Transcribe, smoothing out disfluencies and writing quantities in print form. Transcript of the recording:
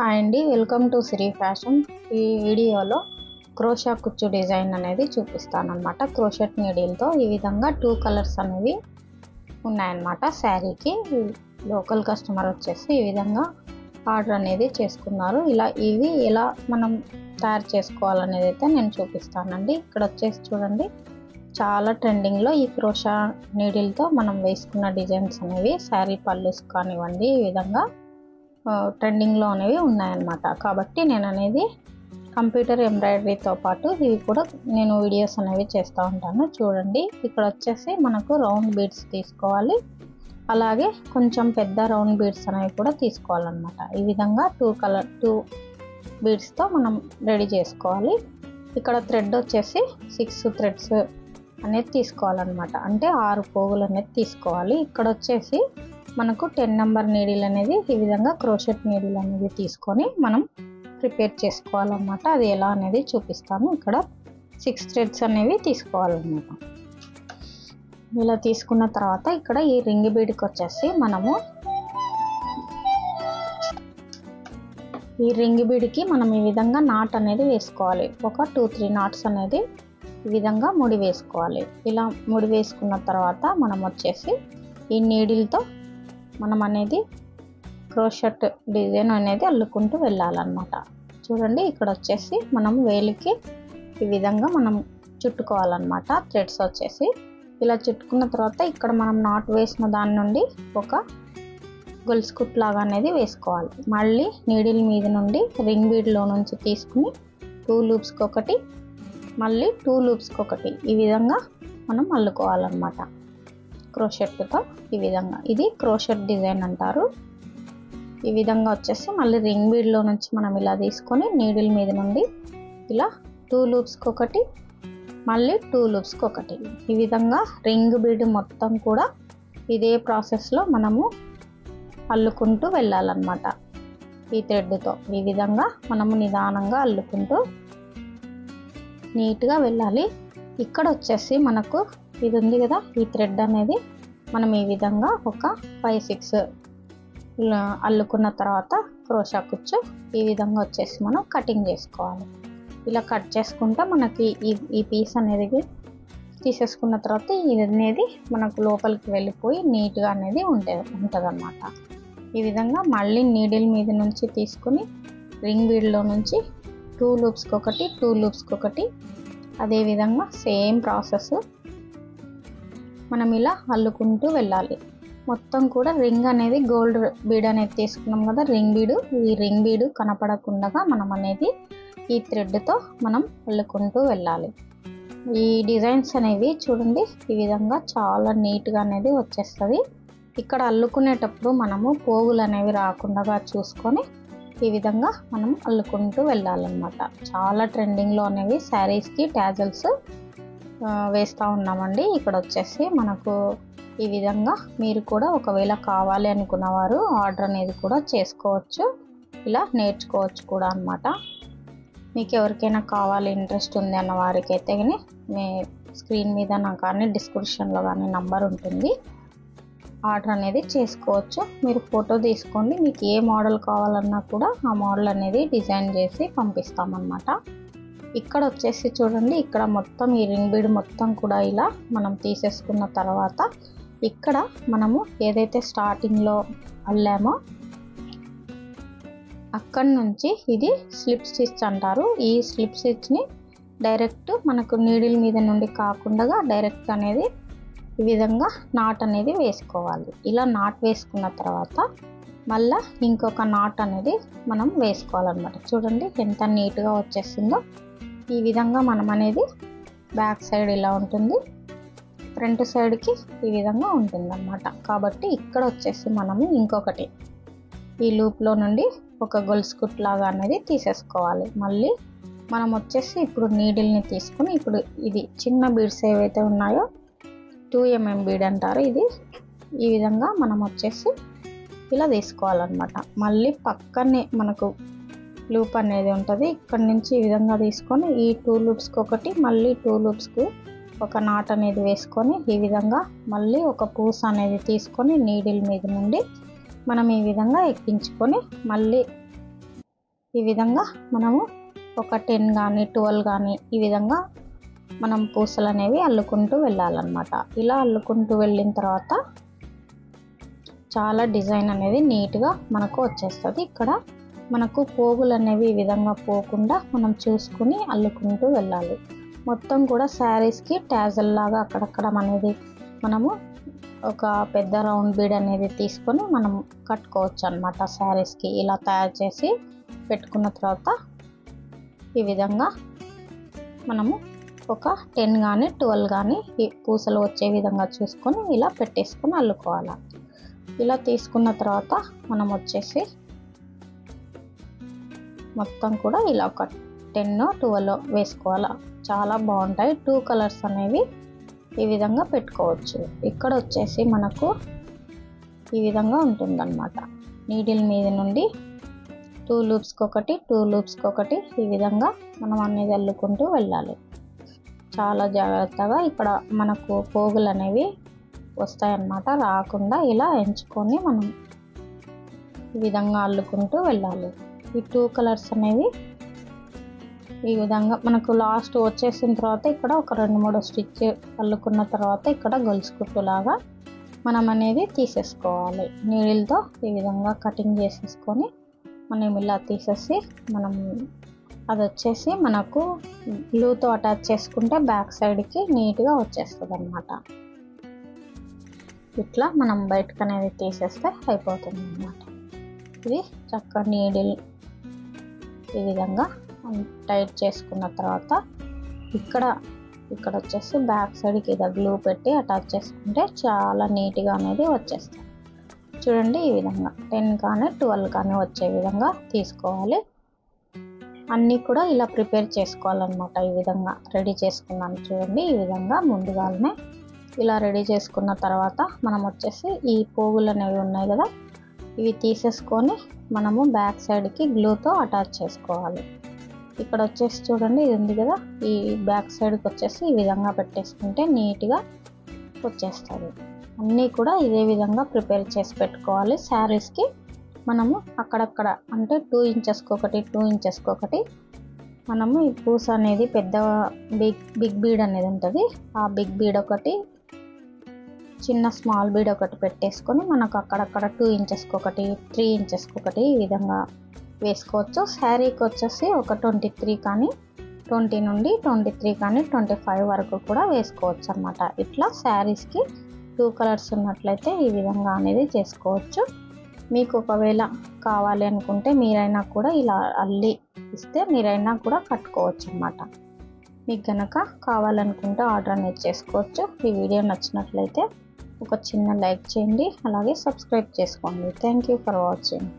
Hi అండి, welcome to Shri fashion. ఈ వీడియోలో క్రోషా కుచ్చు డిజైన్ అనేది చూపిస్తాను అనమాట. క్రోషెట్ నీడిల్తో ఈ విధంగా 2 కలర్స్ అనేవి ఉన్నాయన్నమాట. శారీకి లోకల్ కస్టమర్ వచ్చేసి ఈ విధంగా ఆర్డర్ అనేది చేసుకున్నారు. ఇవి ఎలా మనం తయారు చేసుకోవాలనేది అయితే నేను చూపిస్తానండి. ఇక్కడ వచ్చేసి చూడండి, చాలా ట్రెండింగ్లో ఈ క్రోషా నీడిల్తో మనం వేసుకున్న డిజైన్స్ అనేవి శారీ పళ్ళుస్ కానివ్వండి ఈ విధంగా ట్రెండింగ్లో అనేవి ఉన్నాయన్నమాట. కాబట్టి నేను అనేది కంప్యూటర్ ఎంబ్రాయిడరీతో పాటు ఇవి కూడా నేను వీడియోస్ అనేవి చేస్తూ ఉంటాను. చూడండి, ఇక్కడ వచ్చేసి మనకు రౌండ్ బీడ్స్ తీసుకోవాలి, అలాగే కొంచెం పెద్ద రౌండ్ బీడ్స్ అనేవి కూడా తీసుకోవాలన్నమాట. ఈ విధంగా 2 బీడ్స్తో మనం రెడీ చేసుకోవాలి. ఇక్కడ థ్రెడ్ వచ్చేసి 6 థ్రెడ్స్ అనేది తీసుకోవాలన్నమాట. అంటే 6 పోగులు అనేది తీసుకోవాలి. ఇక్కడ వచ్చేసి మనకు 10 నెంబర్ నీడిల్ అనేది ఈ విధంగా క్రోషెట్ నీడిల్ అనేది తీసుకొని మనం ప్రిపేర్ చేసుకోవాలన్నమాట. అది ఎలా అనేది చూపిస్తాను. ఇక్కడ 6 థ్రెడ్స్ అనేవి తీసుకోవాలన్నమాట. ఇలా తీసుకున్న తర్వాత ఇక్కడ ఈ రింగ్ బీడ్కి వచ్చేసి మనము ఈ రింగ్ బీడ్కి మనం ఈ విధంగా నాట్ అనేది వేసుకోవాలి. ఒక 2-3 నాట్స్ అనేది ఈ విధంగా ముడి వేసుకోవాలి. ఇలా ముడి వేసుకున్న తర్వాత మనం వచ్చేసి ఈ నీడిల్తో మనం అనేది క్రోషెట్ డిజైన్ అనేది అల్లుకుంటూ వెళ్ళాలన్నమాట. చూడండి, ఇక్కడ వచ్చేసి మనం వేలికి ఈ విధంగా మనం చుట్టుకోవాలన్నమాట. థ్రెడ్స్ వచ్చేసి ఇలా చుట్టుకున్న తర్వాత ఇక్కడ మనం నాట్ వేసిన దాని నుండి ఒక గొలుసు కుట్ లాగా అనేది వేసుకోవాలి. మళ్ళీ నీడిల్ మీద నుండి రింగ్ బీడ్లో నుంచి తీసుకుని 2 లూప్స్కి ఒకటి, మళ్ళీ 2 లూప్స్కి ఒకటి ఈ విధంగా మనం అల్లుకోవాలన్నమాట క్రోషెట్తో. ఈ విధంగా ఇది క్రోషెట్ డిజైన్ అంటారు. ఈ విధంగా వచ్చేసి మళ్ళీ రింగ్ బీడ్లో నుంచి మనం ఇలా తీసుకొని నీడిల్ మీద నుండి ఇలా 2 లూప్స్కి ఒకటి, మళ్ళీ 2 లూప్స్కి ఒకటి ఈ విధంగా రింగ్ బీడ్ మొత్తం కూడా ఇదే ప్రాసెస్లో మనము అల్లుకుంటూ వెళ్ళాలన్నమాట. ఈ థ్రెడ్తో ఈ విధంగా మనము నిదానంగా అల్లుకుంటూ నీట్గా వెళ్ళాలి. ఇక్కడ వచ్చేసి మనకు ఇది ఉంది కదా, ఈ థ్రెడ్ అనేది మనం ఈ విధంగా ఒక 5-6 అల్లుకున్న తర్వాత క్రోషా కుచ్చు ఈ విధంగా వచ్చేసి మనం కటింగ్ చేసుకోవాలి. ఇలా కట్ చేసుకుంటే మనకి ఈ పీస్ అనేది తీసేసుకున్న తర్వాత ఇది అనేది మనకు లోపలికి వెళ్ళిపోయి నీట్గా అనేది ఉంటుందన్నమాట. ఈ విధంగా మళ్ళీ నీడిల్ మీద నుంచి తీసుకుని రింగ్ బీడ్లో నుంచి 2 లూప్స్కి ఒకటి, 2 లూప్స్కి ఒకటి, అదేవిధంగా సేమ్ ప్రాసెస్ మనం ఇలా అల్లుకుంటూ వెళ్ళాలి. మొత్తం కూడా రింగ్ అనేది గోల్డ్ బీడ్ అనేది తీసుకున్నాం కదా, ఈ రింగ్ బీడు కనపడకుండా మనం అనేది ఈ థ్రెడ్తో మనం అల్లుకుంటూ వెళ్ళాలి. ఈ డిజైన్స్ అనేవి చూడండి ఈ విధంగా చాలా నీట్గా అనేది వచ్చేస్తుంది. ఇక్కడ అల్లుకునేటప్పుడు మనము పోగులు అనేవి రాకుండా చూసుకొని ఈ విధంగా మనం అల్లుకుంటూ వెళ్ళాలన్నమాట. చాలా ట్రెండింగ్లో అనేవి శారీస్కి టాజల్స్ వేస్తూ ఉన్నామండి. ఇక్కడ వచ్చేసి మనకు ఈ విధంగా మీరు కూడా ఒకవేళ కావాలి అనుకున్నవారు ఆర్డర్ అనేది కూడా చేసుకోవచ్చు, ఇలా నేర్చుకోవచ్చు కూడా అన్నమాట. మీకు ఎవరికైనా కావాలి ఇంట్రెస్ట్ ఉంది అన్న వారికి అయితే కానీ మీ స్క్రీన్ మీద నాకు కానీ డిస్క్రిప్షన్లో కానీ నంబర్ ఉంటుంది, ఆర్డర్ అనేది చేసుకోవచ్చు. మీరు ఫోటో తీసుకోండి, మీకు ఏ మోడల్ కావాలన్నా కూడా ఆ మోడల్ అనేది డిజైన్ చేసి పంపిస్తామన్నమాట. ఇక్కడ వచ్చేసి చూడండి, ఇక్కడ మొత్తం ఈ రింగ్ బీడ్ మొత్తం కూడా ఇలా మనం తీసేసుకున్న తర్వాత ఇక్కడ మనము ఏదైతే స్టార్టింగ్లో అల్లామో అక్కడి నుంచి ఇది స్లిప్ స్టిచ్ అంటారు. ఈ స్లిప్ స్టిచ్ని డైరెక్ట్ మనకు నీడిల్ మీద నుండి కాకుండా డైరెక్ట్ అనేది ఈ విధంగా నాట్ అనేది వేసుకోవాలి. ఇలా నాట్ వేసుకున్న తర్వాత మళ్ళీ ఇంకొక నాట్ అనేది మనం వేసుకోవాలన్నమాట. చూడండి ఎంత నీట్గా వచ్చేసిందో. ఈ విధంగా మనం అనేది బ్యాక్ సైడ్ ఇలా ఉంటుంది, ఫ్రంట్ సైడ్కి ఈ విధంగా ఉంటుందన్నమాట. కాబట్టి ఇక్కడ వచ్చేసి మనము ఇంకొకటి ఈ లూప్లో నుండి ఒక గొలుసు కుట్ లాగా అనేది తీసేసుకోవాలి. మళ్ళీ మనం వచ్చేసి ఇప్పుడు నీడిల్ని తీసుకుని ఇప్పుడు ఇది చిన్న బీడ్స్ ఏవైతే ఉన్నాయో 2 mm బీడ్ అంటారు, ఇది ఈ విధంగా మనం వచ్చేసి ఇలా తీసుకోవాలన్నమాట. మళ్ళీ పక్కనే మనకు లూప్ అనేది ఉంటుంది, ఇక్కడ నుంచి ఈ విధంగా తీసుకొని ఈ 2 లూప్స్కి ఒకటి, మళ్ళీ 2 లూప్స్కి ఒక నాట్ అనేది వేసుకొని ఈ విధంగా మళ్ళీ ఒక పూస అనేది తీసుకొని నీడిల్ మీద నుండి మనం ఈ విధంగా ఎక్కించుకొని మళ్ళీ ఈ విధంగా మనము ఒక 10 కానీ 12 కానీ ఈ విధంగా మనం పూసలు అనేవి అల్లుకుంటూ వెళ్ళాలన్నమాట. ఇలా అల్లుకుంటూ వెళ్ళిన తర్వాత చాలా డిజైన్ అనేది నీట్గా మనకు వచ్చేస్తుంది. ఇక్కడ మనకు పోగులు అనేవి ఈ విధంగా పోకుండా మనం చూసుకుని అల్లుకుంటూ వెళ్ళాలి. మొత్తం కూడా శారీస్కి ట్యాజల్ లాగా అక్కడక్కడ అనేది మనము ఒక పెద్ద రౌండ్ బీడ్ అనేది తీసుకొని మనం కట్టుకోవచ్చు అన్నమాట. శారీస్కి ఇలా తయారు చేసి పెట్టుకున్న తర్వాత ఈ విధంగా మనము ఒక 10 కానీ 12 కానీ ఈ పూసలు వచ్చే విధంగా చూసుకొని ఇలా పెట్టేసుకొని అల్లుకోవాలి. ఇలా తీసుకున్న తర్వాత మనం వచ్చేసి మొత్తం కూడా ఇలా ఒక 10 12 వేసుకోవాలి. చాలా బాగుంటాయి. 2 కలర్స్ అనేవి ఈ విధంగా పెట్టుకోవచ్చు. ఇక్కడ వచ్చేసి మనకు ఈ విధంగా ఉంటుందన్నమాట. నీడిల్ మీద నుండి 2 లూప్స్కి ఒకటి 2 లూప్స్కి ఒకటి ఈ విధంగా మనం అనేది అల్లుకుంటూ వెళ్ళాలి. చాలా జాగ్రత్తగా ఇక్కడ మనకు పోగులు అనేవి వస్తాయన్నమాట. రాకుండా ఇలా ఎంచుకొని మనం ఈ విధంగా అల్లుకుంటూ వెళ్ళాలి. ఈ 2 కలర్స్ అనేవి ఈ విధంగా మనకు లాస్ట్ వచ్చేసిన తర్వాత ఇక్కడ ఒక 2-3 స్టిచ్ అల్లుకున్న తర్వాత ఇక్కడ గొలుసు కుట్టులాగా మనం అనేది తీసేసుకోవాలి. నీడిల్తో ఈ విధంగా కటింగ్ చేసేసుకొని మనం ఇలా తీసేసి మనం అది వచ్చేసి మనకు గ్లూతో అటాచ్ చేసుకుంటే బ్యాక్ సైడ్కి నీట్గా వచ్చేస్తుంది అన్నమాట. ఇట్లా మనం బయటకు అనేది తీసేస్తే అయిపోతుంది అన్నమాట. ఇది చక్కగా నీడిల్ ఈ విధంగా టైట్ చేసుకున్న తర్వాత ఇక్కడ వచ్చేసి బ్యాక్ సైడ్కి ఇలా గ్లూ పెట్టి అటాచ్ చేసుకుంటే చాలా నీట్గా అనేది వచ్చేస్తుంది. చూడండి ఈ విధంగా 10 కానీ 12 కానీ వచ్చే విధంగా తీసుకోవాలి. అన్నీ కూడా ఇలా ప్రిపేర్ చేసుకోవాలన్నమాట. ఈ విధంగా రెడీ చేసుకున్నాను చూడండి. ఈ విధంగా ముందుగానే ఇలా రెడీ చేసుకున్న తర్వాత మనం వచ్చేసి ఈ పోగులు అనేవి ఉన్నాయి కదా, ఇవి తీసేసుకొని మనము బ్యాక్ సైడ్కి గ్లూతో అటాచ్ చేసుకోవాలి. ఇక్కడ వచ్చేసి చూడండి ఇది ఉంది కదా, ఈ బ్యాక్ సైడ్కి వచ్చేసి ఈ విధంగా పెట్టేసుకుంటే నీట్గా వచ్చేస్తుంది. అన్నీ కూడా ఇదే విధంగా ప్రిపేర్ చేసి పెట్టుకోవాలి. శారీస్కి మనము అక్కడక్కడ అంటే 2 ఇంచెస్కి ఒకటి 2 ఇంచెస్కి ఒకటి మనము ఈ పూస అనేది పెద్ద బిగ్ బీడ్ అనేది ఉంటుంది. ఆ బిగ్ బీడ్ ఒకటి చిన్న స్మాల్ బీడ్ ఒకటి పెట్టేసుకొని మనకు అక్కడక్కడ 2 ఇంచెస్కి ఒకటి 3 ఇంచెస్కి ఒకటి ఈ విధంగా వేసుకోవచ్చు. శారీకి వచ్చేసి ఒక 23 కానీ 20 నుండి 23 కానీ 25 వరకు కూడా వేసుకోవచ్చు అన్నమాట. ఇట్లా శారీస్కి 2 కలర్స్ ఉన్నట్లయితే ఈ విధంగా అనేది చేసుకోవచ్చు. మీకు ఒకవేళ కావాలి అనుకుంటే మీరైనా కూడా ఇలా అల్లి ఇస్తే మీరైనా కూడా కట్టుకోవచ్చు అన్నమాట. మీకు కనుక కావాలనుకుంటే ఆర్డర్ అనేది చేసుకోవచ్చు. ఈ వీడియో నచ్చినట్లయితే ఒక చిన్న లైక్ చేయండి, అలాగే సబ్స్క్రైబ్ చేసుకోండి. Thank you for watching.